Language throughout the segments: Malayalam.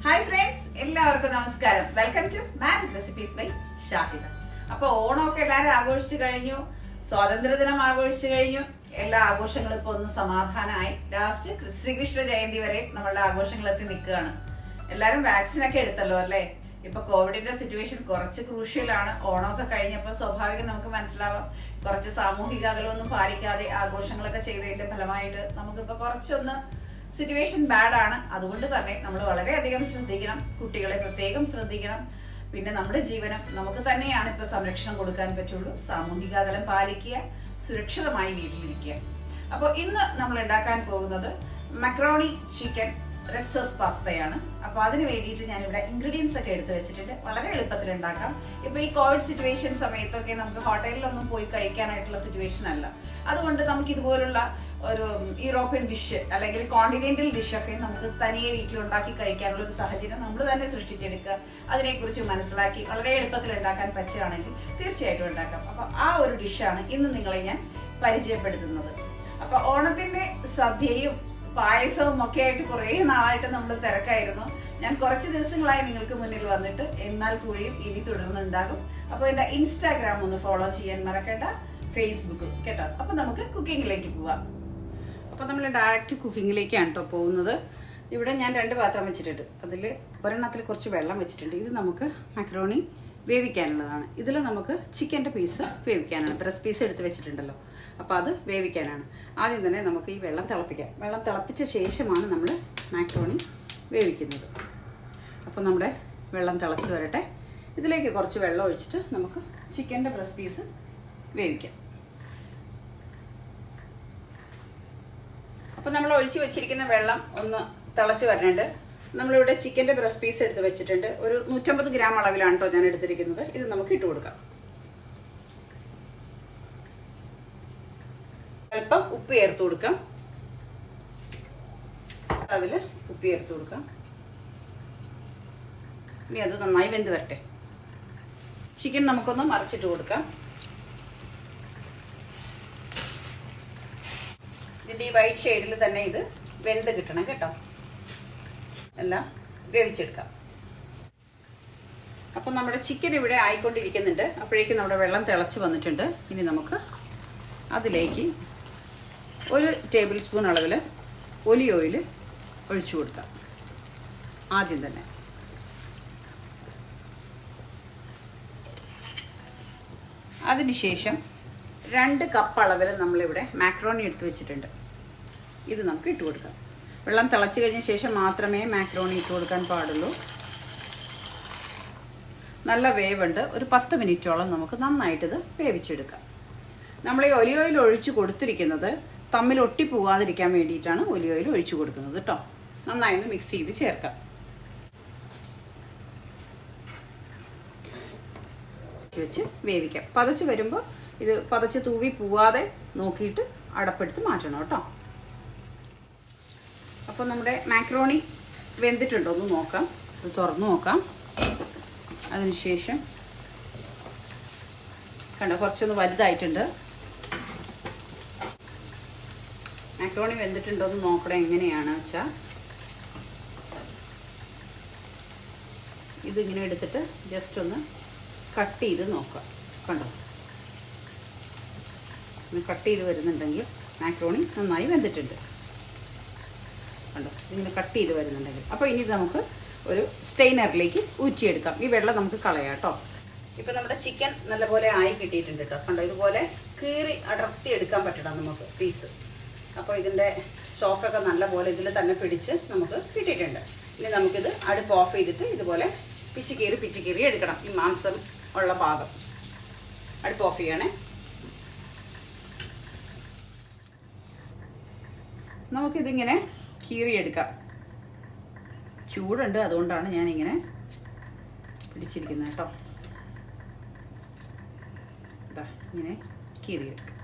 ഹായ് ഫ്രണ്ട്സ്, എല്ലാവർക്കും നമസ്കാരം. Welcome to magic recipes by Shahida. അപ്പൊ ഓണമൊക്കെ എല്ലാവരും ആഘോഷിച്ചു കഴിഞ്ഞു, സ്വാതന്ത്ര്യദിനം ആഘോഷിച്ചു കഴിഞ്ഞു. എല്ലാ ആഘോഷങ്ങളും ഇപ്പൊ ഒന്ന് സമാധാനമായി. ലാസ്റ്റ് ശ്രീകൃഷ്ണ ജയന്തി വരെ നമ്മളുടെ ആഘോഷങ്ങൾ എത്തി നിൽക്കുകയാണ്. എല്ലാരും വാക്സിൻ ഒക്കെ എടുത്തല്ലോ അല്ലേ? ഇപ്പൊ കോവിഡിന്റെ സിറ്റുവേഷൻ കുറച്ച് ക്രൂഷ്യലാണ്. ഓണമൊക്കെ കഴിഞ്ഞപ്പോൾ സ്വാഭാവികം നമുക്ക് മനസ്സിലാവാം, കുറച്ച് സാമൂഹിക അകലമൊന്നും പാലിക്കാതെ ആഘോഷങ്ങളൊക്കെ ചെയ്തതിന്റെ ഫലമായിട്ട് നമുക്കിപ്പോ കുറച്ചൊന്ന് സിറ്റുവേഷൻ ബാഡാണ്. അതുകൊണ്ട് തന്നെ നമ്മൾ വളരെയധികം ശ്രദ്ധിക്കണം, കുട്ടികളെ പ്രത്യേകം ശ്രദ്ധിക്കണം. പിന്നെ നമ്മുടെ ജീവനം നമുക്ക് തന്നെയാണ് ഇപ്പൊ സംരക്ഷണം കൊടുക്കാൻ പറ്റുള്ളൂ. സാമൂഹിക അകലം പാലിക്കുക, സുരക്ഷിതമായി വീട്ടിലിരിക്കുക. അപ്പോൾ ഇന്ന് നമ്മൾ ഉണ്ടാക്കാൻ പോകുന്നത് മക്രോണി ചിക്കൻ റെഡ് സോസ് പാസ്തയാണ്. അപ്പൊ അതിന് വേണ്ടിയിട്ട് ഞാനിവിടെ ഇൻഗ്രീഡിയൻസ് ഒക്കെ എടുത്തു വെച്ചിട്ടുണ്ട്. വളരെ എളുപ്പത്തിൽ ഉണ്ടാക്കാം. ഇപ്പൊ ഈ കോവിഡ് സിറ്റുവേഷൻ സമയത്തൊക്കെ നമുക്ക് ഹോട്ടലിലൊന്നും പോയി കഴിക്കാനായിട്ടുള്ള സിറ്റുവേഷൻ അല്ല. അതുകൊണ്ട് നമുക്ക് ഇതുപോലുള്ള ഒരു യൂറോപ്യൻ ഡിഷ് അല്ലെങ്കിൽ കോണ്ടിനെന്റൽ ഡിഷൊക്കെ നമുക്ക് തനിയെ വീട്ടിലുണ്ടാക്കി കഴിക്കാനുള്ള ഒരു സാഹചര്യം നമ്മൾ തന്നെ സൃഷ്ടിച്ചെടുക്കുക. അതിനെക്കുറിച്ച് മനസ്സിലാക്കി വളരെ എളുപ്പത്തിൽ ഉണ്ടാക്കാൻ പറ്റുകയാണെങ്കിൽ തീർച്ചയായിട്ടും ഉണ്ടാക്കാം. അപ്പൊ ആ ഒരു ഡിഷാണ് ഇന്ന് നിങ്ങളെ ഞാൻ പരിചയപ്പെടുത്തുന്നത്. അപ്പൊ ഓണത്തിന്റെ സദ്യയും പായസവും ഒക്കെ ആയിട്ട് കുറേ നാളായിട്ട് നമ്മൾ തിരക്കായിരുന്നു. ഞാൻ കുറച്ച് ദിവസങ്ങളായി നിങ്ങൾക്ക് മുന്നിൽ വന്നിട്ട്, എന്നാൽ കൂടിയും ഇനി തുടർന്നുണ്ടാകും. അപ്പോൾ എൻ്റെ ഇൻസ്റ്റാഗ്രാം ഒന്ന് ഫോളോ ചെയ്യാൻ മറക്കണ്ട, ഫേസ്ബുക്കും കേട്ടോ. അപ്പൊ നമുക്ക് കുക്കിങ്ങിലേക്ക് പോവാം. അപ്പൊ നമ്മൾ ഡയറക്റ്റ് കുക്കിങ്ങിലേക്കാണ് കേട്ടോ പോകുന്നത്. ഇവിടെ ഞാൻ 2 പാത്രം വെച്ചിട്ടുണ്ട്. അതിൽ ഒരെണ്ണത്തിൽ കുറച്ച് വെള്ളം വെച്ചിട്ടുണ്ട്. ഇത് നമുക്ക് മക്രോണി വേവിക്കാനുള്ളതാണ്. ഇതിൽ നമുക്ക് ചിക്കൻ്റെ പീസ് വേവിക്കാനാണ്. ബ്രസ്റ്റ് പീസ് എടുത്ത് വെച്ചിട്ടുണ്ടല്ലോ, അപ്പോൾ അത് വേവിക്കാനാണ്. ആദ്യം തന്നെ നമുക്ക് ഈ വെള്ളം തിളപ്പിക്കാം. വെള്ളം തിളപ്പിച്ച ശേഷമാണ് നമ്മൾ മാക്രോണി വേവിക്കുന്നത്. അപ്പോൾ നമ്മുടെ വെള്ളം തിളച്ച് വരട്ടെ. ഇതിലേക്ക് കുറച്ച് വെള്ളം ഒഴിച്ചിട്ട് നമുക്ക് ചിക്കൻ്റെ ബ്രസ്റ്റ് പീസ് വേവിക്കാം. അപ്പോൾ നമ്മൾ ഒഴിച്ചു വെച്ചിരിക്കുന്ന വെള്ളം ഒന്ന് തിളച്ച് വരണുണ്ട്. നമ്മളിവിടെ ചിക്കൻ്റെ ബ്രസ്റ്റ് പീസ് എടുത്ത് വെച്ചിട്ടുണ്ട്. ഒരു 150 ഗ്രാം അളവിലാണ് കേട്ടോ ഞാൻ എടുത്തിരിക്കുന്നത്. ഇത് നമുക്ക് ഇട്ട് കൊടുക്കാം. അല്പം ഉപ്പ് ചേർത്ത് കൊടുക്കാം. അളവിൽ ഉപ്പ് ചേർത്ത് കൊടുക്കാം. ഇനി അത് നന്നായി വെന്ത് വരട്ടെ. ചിക്കൻ നമുക്കൊന്ന് മറിച്ചിട്ട് കൊടുക്കാം. ഇതിൻ്റെ ഈ വൈറ്റ് ഷെയ്ഡിൽ തന്നെ ഇത് വെന്ത് കിട്ടണം കേട്ടോ. എല്ലാം വേവിച്ചെടുക്കാം. അപ്പം നമ്മുടെ ചിക്കൻ ഇവിടെ ആയിക്കൊണ്ടിരിക്കുന്നുണ്ട്. അപ്പോഴേക്കും നമ്മുടെ വെള്ളം തിളച്ച് വന്നിട്ടുണ്ട്. ഇനി നമുക്ക് അതിലേക്ക് 1 ടേബിൾ സ്പൂൺ അളവിൽ ഒലിവ് ഓയിൽ ഒഴിച്ചു കൊടുക്കാം. ആദ്യം തന്നെ അതിനുശേഷം 2 കപ്പ് അളവിൽ നമ്മളിവിടെ മാക്രോണി എടുത്ത് വെച്ചിട്ടുണ്ട്. ഇത് നമുക്ക് ഇട്ട് കൊടുക്കാം. വെള്ളം തിളച്ച് കഴിഞ്ഞ ശേഷം മാത്രമേ മാക്രോണി ഇട്ട് കൊടുക്കാൻ പാടുള്ളൂ. നല്ല വേവുണ്ട്. ഒരു 10 മിനിറ്റോളം നമുക്ക് നന്നായിട്ടിത് വേവിച്ചെടുക്കാം. നമ്മൾ ഈ ഒലിവ് ഓയിൽ ഒഴിച്ച് കൊടുത്തിരിക്കുന്നത് തമ്മിൽ ഒട്ടിപ്പോവാതിരിക്കാൻ വേണ്ടിയിട്ടാണ് ഒലിവ് ഓയിൽ ഒഴിച്ചു കൊടുക്കുന്നത് കേട്ടോ. നന്നായി ഒന്ന് മിക്സ് ചെയ്ത് ചേർക്കാം. വെച്ച് വേവിക്കാം. പതച്ച് വരുമ്പോൾ ഇത് പതച്ച് തൂവി പോവാതെ നോക്കിയിട്ട് അടപ്പെടുത്ത് മാറ്റണം കേട്ടോ. അപ്പോൾ നമ്മുടെ മാക്രോണി വെന്തിട്ടുണ്ടോ എന്ന് നോക്കാം. ഇത് തുറന്നു നോക്കാം. അതിനുശേഷം കണ്ടോ, കുറച്ചൊന്ന് വലുതായിട്ടുണ്ട്. മാക്രോണി വെന്തിട്ടുണ്ടോ എന്ന് നോക്കണം. എങ്ങനെയാണ് വെച്ചാൽ ഇതിങ്ങനെ എടുത്തിട്ട് ജസ്റ്റ് ഒന്ന് കട്ട് ചെയ്ത് നോക്കാം. കണ്ടോ, കട്ട് ചെയ്ത് വരുന്നുണ്ടെങ്കിൽ മാക്രോണി നന്നായി വെന്തിട്ടുണ്ട്. കണ്ടോ, ഇങ്ങനെ കട്ട് ചെയ്ത് വരുന്നുണ്ടെങ്കിൽ. അപ്പോൾ ഇനി ഇത് നമുക്ക് ഒരു സ്റ്റെയിനറിലേക്ക് ഊറ്റിയെടുക്കാം. ഈ വെള്ളം നമുക്ക് കളയാം കേട്ടോ. ഇപ്പം നമ്മുടെ ചിക്കൻ നല്ലപോലെ ആയി കിട്ടിയിട്ടുണ്ട് കേട്ടോ. കണ്ടോ, ഇതുപോലെ കീറി അടർത്തി എടുക്കാൻ പറ്റണം നമുക്ക് പീസ്. അപ്പോൾ ഇതിൻ്റെ സ്റ്റോക്കൊക്കെ നല്ലപോലെ ഇതിൽ തന്നെ പിടിച്ച് നമുക്ക് കിട്ടിയിട്ടുണ്ട്. ഇനി നമുക്കിത് അടുപ്പ് ഓഫ് ചെയ്തിട്ട് ഇതുപോലെ പിച്ച് കീറി എടുക്കണം. ഈ മാംസം ഉള്ള ഭാഗം അടുപ്പ് ഓഫ് ചെയ്യണേ. നമുക്കിതിങ്ങനെ കീറിയെടുക്കാം. ചൂടുണ്ട്, അതുകൊണ്ടാണ് ഞാനിങ്ങനെ പിടിച്ചിരിക്കുന്നത് കേട്ടോ. ഇതാ ഇങ്ങനെ കീറിയെടുക്കാം.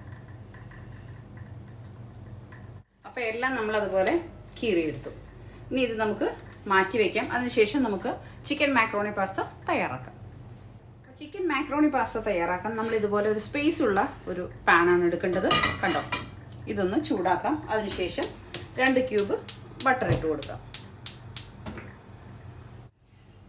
അപ്പോൾ എല്ലാം നമ്മളതുപോലെ കീറിയെടുത്തു. ഇനി ഇത് നമുക്ക് മാറ്റി വയ്ക്കാം. അതിനുശേഷം നമുക്ക് ചിക്കൻ മാക്രോണി പാസ്ത തയ്യാറാക്കാം. ചിക്കൻ മാക്രോണി പാസ്ത തയ്യാറാക്കാൻ നമ്മൾ ഇതുപോലെ ഒരു സ്പേസ് ഉള്ള ഒരു പാനാണ് എടുക്കേണ്ടത്. കണ്ടോ, ഇതൊന്ന് ചൂടാക്കാം. അതിനുശേഷം 2 ക്യൂബ് ബട്ടർ ഇട്ട് കൊടുക്കാം.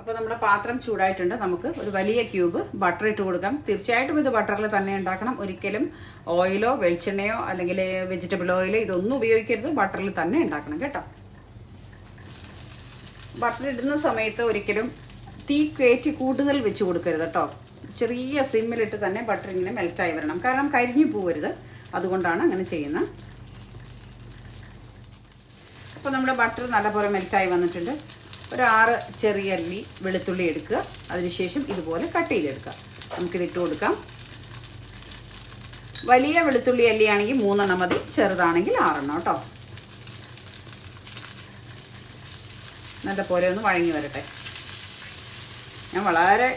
അപ്പോൾ നമ്മുടെ പാത്രം ചൂടായിട്ടുണ്ട്. നമുക്ക് ഒരു വലിയ ക്യൂബ് ബട്ടർ ഇട്ട് കൊടുക്കാം. തീർച്ചയായിട്ടും ഇത് ബട്ടറിൽ തന്നെ ഉണ്ടാക്കണം. ഒരിക്കലും ഓയിലോ വെളിച്ചെണ്ണയോ അല്ലെങ്കിൽ വെജിറ്റബിൾ ഓയിൽ ഇതൊന്നും ഉപയോഗിക്കരുത്. ബട്ടറിൽ തന്നെ ഉണ്ടാക്കണം കേട്ടോ. ബട്ടർ ഇടുന്ന സമയത്ത് ഒരിക്കലും തീ കയറ്റി കൂടുതൽ വെച്ച് കൊടുക്കരുത് കേട്ടോ. ചെറിയ സിമ്മിലിട്ട് തന്നെ ബട്ടർ ഇങ്ങനെ മെൽറ്റായി വരണം. കാരണം കരിഞ്ഞു പോവരുത്, അതുകൊണ്ടാണ് അങ്ങനെ ചെയ്യുന്നത്. അപ്പോൾ നമ്മുടെ ബട്ടർ നല്ലപോലെ മെൽറ്റായി വന്നിട്ടുണ്ട്. ഒരു 6 ചെറിയ അല്ലി വെളുത്തുള്ളി എടുക്കുക. അതിനുശേഷം ഇതുപോലെ കട്ട് ചെയ്തെടുക്കുക. നമുക്കിതിട്ട് കൊടുക്കാം. വലിയ വെളുത്തുള്ളി അല്ലിയാണെങ്കിൽ 3 മതി, ചെറുതാണെങ്കിൽ 6 കേട്ടോ. നല്ലപോലെ ഒന്ന് വഴങ്ങി വരട്ടെ. ഞാൻ വളരെ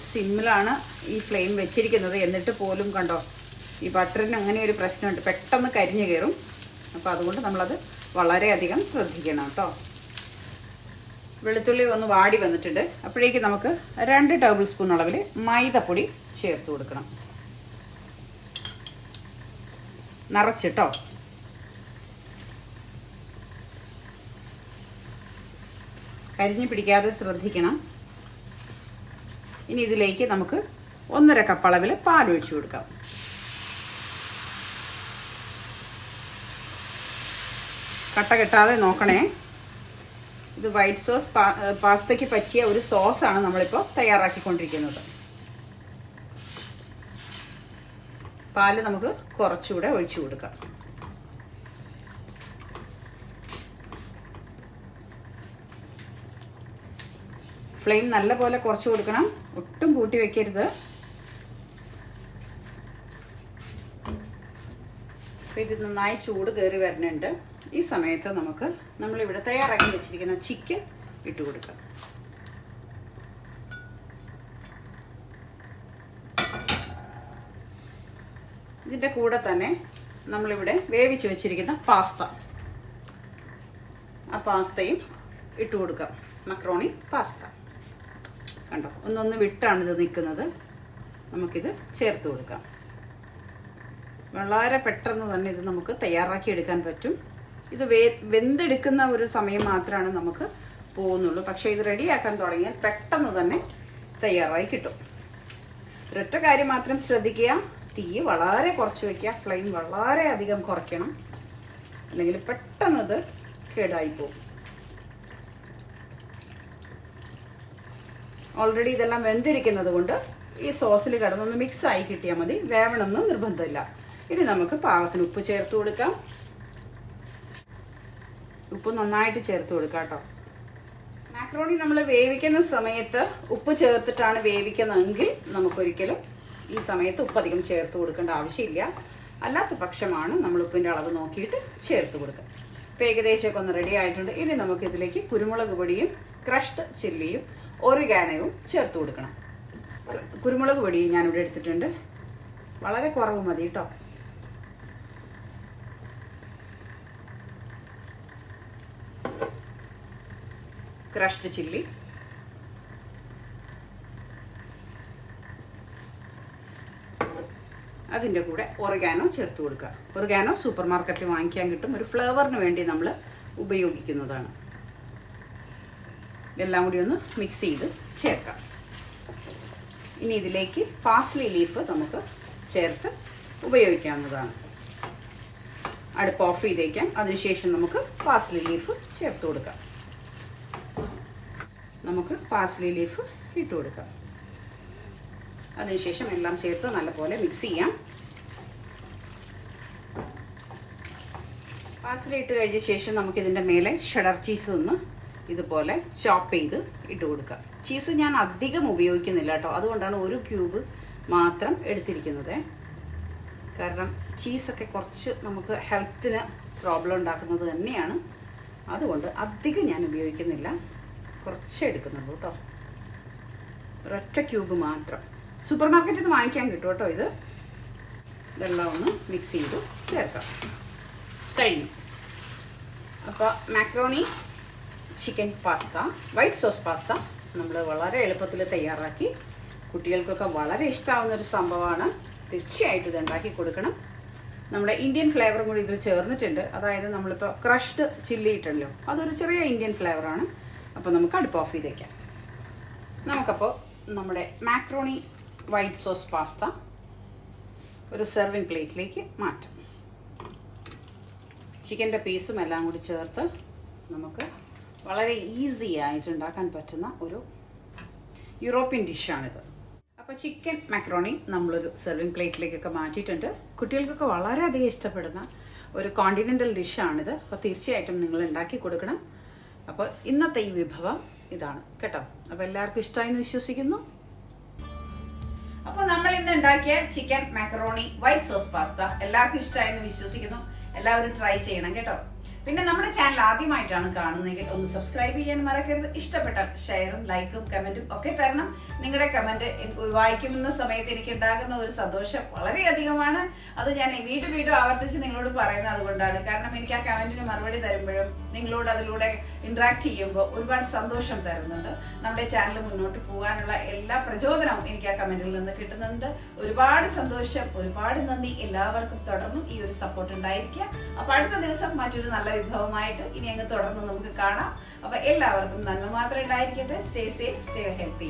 സിമ്മിലാണ് ഈ ഫ്ലെയിം വെച്ചിരിക്കുന്നത്. എന്നിട്ട് പോലും കണ്ടോ, ഈ ബട്ടറിന് അങ്ങനെ ഒരു പ്രശ്നമുണ്ട്, പെട്ടെന്ന് കരിഞ്ഞു കയറും. അപ്പോൾ അതുകൊണ്ട് നമ്മളത് വളരെയധികം ശ്രദ്ധിക്കണം കേട്ടോ. വെളുത്തുള്ളി ഒന്ന് വാടി വന്നിട്ടുണ്ട്. അപ്പോഴേക്ക് നമുക്ക് 2 ടേബിൾ സ്പൂൺ അളവിൽ മൈദപ്പൊടി ചേർത്ത് കൊടുക്കണം. നിറച്ചിട്ടോ. കരിഞ്ഞു പിടിക്കാതെ ശ്രദ്ധിക്കണം. ഇനി ഇതിലേക്ക് നമുക്ക് 1.5 കപ്പ് അളവിൽ പാൽ ഒഴിച്ചു കൊടുക്കാം. കട്ട കെട്ടാതെ നോക്കണേ. ഇത് വൈറ്റ് സോസ് പാസ്തയ്ക്ക് പറ്റിയ ഒരു സോസാണ് നമ്മളിപ്പോൾ തയ്യാറാക്കിക്കൊണ്ടിരിക്കുന്നത്. പാല് നമുക്ക് കുറച്ചുകൂടെ ഒഴിച്ചു കൊടുക്കാം. ഫ്ലെയിം നല്ലപോലെ കുറച്ച് കൊടുക്കണം, ഒട്ടും കൂട്ടി വെക്കരുത്. ഇത് നന്നായി ചൂട് കയറി വരുന്നുണ്ട്. ഈ സമയത്ത് നമുക്ക് നമ്മളിവിടെ തയ്യാറാക്കി വെച്ചിരിക്കുന്ന ചിക്കൻ ഇട്ട് കൊടുക്കാം. ഇതിൻ്റെ കൂടെ തന്നെ നമ്മളിവിടെ വേവിച്ച് വെച്ചിരിക്കുന്ന പാസ്ത, ആ പാസ്തയും ഇട്ട് കൊടുക്കാം. മക്രോണി പാസ്ത കണ്ടോ, ഒന്നൊന്ന് വിട്ടാണ് ഇത് നിൽക്കുന്നത്. നമുക്കിത് ചേർത്ത് കൊടുക്കാം. വളരെ പെട്ടെന്ന് തന്നെ ഇത് നമുക്ക് തയ്യാറാക്കി എടുക്കാൻ പറ്റും. ഇത് വെന്തെടുക്കുന്ന ഒരു സമയം മാത്രമാണ് നമുക്ക് പോകുന്നുള്ളൂ. പക്ഷേ ഇത് റെഡിയാക്കാൻ തുടങ്ങിയാൽ പെട്ടെന്ന് തന്നെ തയ്യാറായി കിട്ടും. ഒരൊറ്റ കാര്യം മാത്രം ശ്രദ്ധിക്കുക, തീ വളരെ കുറച്ച് വയ്ക്കുക. ഫ്ലെയിം വളരെ അധികം കുറയ്ക്കണം, അല്ലെങ്കിൽ പെട്ടെന്ന് ഇത് കേടായി പോകും. ഓൾറെഡി ഇതെല്ലാം വെന്തിരിക്കുന്നത് കൊണ്ട് ഈ സോസിൽ കിടന്നൊന്ന് മിക്സ് ആയി കിട്ടിയാൽ മതി. വേവണമെന്ന് നിർബന്ധമില്ല. ഇനി നമുക്ക് പാകത്തിന് ഉപ്പ് ചേർത്ത് കൊടുക്കാം. ഉപ്പ് നന്നായിട്ട് ചേർത്ത് കൊടുക്കാം കേട്ടോ. മാക്രോണി നമ്മൾ വേവിക്കുന്ന സമയത്ത് ഉപ്പ് ചേർത്തിട്ടാണ് വേവിക്കുന്നതെങ്കിൽ നമുക്കൊരിക്കലും ഈ സമയത്ത് ഉപ്പ് അധികം ചേർത്ത് കൊടുക്കേണ്ട ആവശ്യമില്ല. അല്ലാത്ത പക്ഷമാണ് നമ്മൾ ഉപ്പിൻ്റെ അളവ് നോക്കിയിട്ട് ചേർത്ത് കൊടുക്കുക. ഇപ്പോൾ ഏകദേശമൊക്കെ ഒന്ന് റെഡി ആയിട്ടുണ്ട്. ഇനി നമുക്ക് ഇതിലേക്ക് കുരുമുളക് പൊടിയും ക്രഷ്ഡ് ചില്ലിയും ഒറിഗാനോയും ചേർത്ത് കൊടുക്കണം. കുരുമുളക് പൊടിയും ഞാനിവിടെ എടുത്തിട്ടുണ്ട്. വളരെ കുറവ് മതി കേട്ടോ. ക്രഷ്ഡ് ചില്ലി, അതിൻ്റെ കൂടെ ഒറിഗാനോ ചേർത്ത് കൊടുക്കുക. ഒറിഗാനോ സൂപ്പർ മാർക്കറ്റിൽ വാങ്ങിക്കാൻ കിട്ടും. ഒരു ഫ്ലേവറിന് വേണ്ടി നമ്മൾ ഉപയോഗിക്കുന്നതാണ്. ഇതെല്ലാം കൂടി ഒന്ന് മിക്സ് ചെയ്ത് ചേർക്കാം. ഇനി ഇതിലേക്ക് പാസ്ലി ലീഫ് നമുക്ക് ചേർത്ത് ഉപയോഗിക്കാവുന്നതാണ്. അടുപ്പ് ഓഫ് ചെയ്തേക്കാം. അതിനുശേഷം നമുക്ക് പാസ്ലി ലീഫ് ചേർത്ത് കൊടുക്കാം. നമുക്ക് പാസ്ലി ലീഫ് ഇട്ട് കൊടുക്കാം. അതിനുശേഷം എല്ലാം ചേർത്ത് നല്ലപോലെ മിക്സ് ചെയ്യാം. പാസ്ലി ഇട്ട് കഴിഞ്ഞ ശേഷം നമുക്കിതിൻ്റെ മേലെ ഷെഡർ ചീസ് ഒന്ന് ഇതുപോലെ ചോപ്പ് ചെയ്ത് ഇട്ട് കൊടുക്കുക. ചീസ് ഞാൻ അധികം ഉപയോഗിക്കുന്നില്ല കേട്ടോ. അതുകൊണ്ടാണ് 1 ക്യൂബ് മാത്രം എടുത്തിരിക്കുന്നത്. കാരണം ചീസൊക്കെ കുറച്ച് നമുക്ക് ഹെൽത്തിന് പ്രോബ്ലം ഉണ്ടാക്കുന്നത് തന്നെയാണ്. അതുകൊണ്ട് അധികം ഞാൻ ഉപയോഗിക്കുന്നില്ല, കുറച്ചേ എടുക്കുന്നുള്ളൂ കേട്ടോ. ഒരൊറ്റ ക്യൂബ് മാത്രം. സൂപ്പർ മാർക്കറ്റിൽ നിന്ന് വാങ്ങിക്കാൻ കിട്ടും കേട്ടോ. ഇതെല്ലാം ഒന്ന് മിക്സ് ചെയ്ത് ചേർക്കാം. കഴിഞ്ഞു. അപ്പോൾ macaroni chicken pasta, white sauce pasta നമ്മൾ വളരെ എളുപ്പത്തിൽ തയ്യാറാക്കി. കുട്ടികൾക്കൊക്കെ വളരെ ഇഷ്ടമാവുന്നൊരു സംഭവമാണ്. തീർച്ചയായിട്ടും ഇത് ഉണ്ടാക്കി കൊടുക്കണം. നമ്മുടെ ഇന്ത്യൻ ഫ്ലേവറും കൂടി ഇതിൽ ചേർന്നിട്ടുണ്ട്. അതായത് നമ്മളിപ്പോൾ ക്രഷ്ഡ് ചില്ലി ഇട്ടല്ലോ, അതൊരു ചെറിയ ഇന്ത്യൻ ഫ്ലേവറാണ്. അപ്പോൾ നമുക്ക് അടുപ്പ് ഓഫ് ചെയ്തേക്കാം. നമുക്കപ്പോൾ നമ്മുടെ മാക്രോണി വൈറ്റ് സോസ് പാസ്ത ഒരു സെർവിങ് പ്ലേറ്റിലേക്ക് മാറ്റാം. ചിക്കൻ്റെ പീസും എല്ലാം കൂടി ചേർത്ത് നമുക്ക് വളരെ ഈസി ആയിട്ട് ഉണ്ടാക്കാൻ പറ്റുന്ന ഒരു യൂറോപ്യൻ ഡിഷാണിത്. അപ്പോൾ ചിക്കൻ മാക്രോണി നമ്മളൊരു സെർവിങ് പ്ലേറ്റിലേക്കൊക്കെ മാറ്റിയിട്ടുണ്ട്. കുട്ടികൾക്കൊക്കെ വളരെയധികം ഇഷ്ടപ്പെടുന്ന ഒരു കോണ്ടിനെൻ്റൽ ഡിഷാണിത്. അപ്പോൾ തീർച്ചയായിട്ടും നിങ്ങൾ ഉണ്ടാക്കി കൊടുക്കണം. അപ്പോൾ ഇന്നത്തെ ഈ വിഭവം ഇതാണ് കേട്ടോ. അപ്പോൾ എല്ലാവർക്കും ഇഷ്ടമായെന്ന് വിശ്വസിക്കുന്നു. അപ്പോൾ നമ്മൾ ഇന്ന് ഉണ്ടാക്കിയ ചിക്കൻ മാക്കറോണി വൈറ്റ് സോസ് പാസ്ത എല്ലാവർക്കും ഇഷ്ടമായെന്ന് വിശ്വസിക്കുന്നു. എല്ലാവരും ട്രൈ ചെയ്യണം കേട്ടോ. പിന്നെ നമ്മുടെ ചാനൽ ആദ്യമായിട്ടാണ് കാണുന്നതെങ്കിൽ ഒന്ന് സബ്സ്ക്രൈബ് ചെയ്യാൻ മറക്കരുത്. ഇഷ്ടപ്പെട്ട ഷെയറും ലൈക്കും കമന്റും ഒക്കെ തരണം. നിങ്ങളുടെ കമന്റ് വായിക്കുന്ന സമയത്ത് എനിക്ക് ഉണ്ടാകുന്ന ഒരു സന്തോഷം വളരെയധികമാണ്. അത് ഞാൻ വീണ്ടും ആവർത്തിച്ച് നിങ്ങളോട് പറയുന്നത് അതുകൊണ്ടാണ്. കാരണം എനിക്ക് ആ കമന്റിന് മറുപടി തരുമ്പോഴും നിങ്ങളോട് അതിലൂടെ ഇന്ററാക്ട് ചെയ്യുമ്പോൾ ഒരുപാട് സന്തോഷം തരുന്നുണ്ട്. നമ്മുടെ ചാനൽ മുന്നോട്ട് പോകാനുള്ള എല്ലാ പ്രചോദനവും എനിക്ക് ആ കമന്റിൽ നിന്ന് കിട്ടുന്നുണ്ട്. ഒരുപാട് സന്തോഷം, ഒരുപാട് നന്ദി. എല്ലാവർക്കും തുടർന്നും ഈ ഒരു സപ്പോർട്ട് ഉണ്ടായിരിക്കുക. അപ്പൊ അടുത്ത ദിവസം മറ്റൊരു നല്ല വിഭവമായിട്ട് ഇനി അങ്ങ് തുടർന്ന് നമുക്ക് കാണാം. അപ്പൊ എല്ലാവർക്കും നന്മ മാത്രം ഉണ്ടായിരിക്കട്ടെ. Stay safe, stay healthy.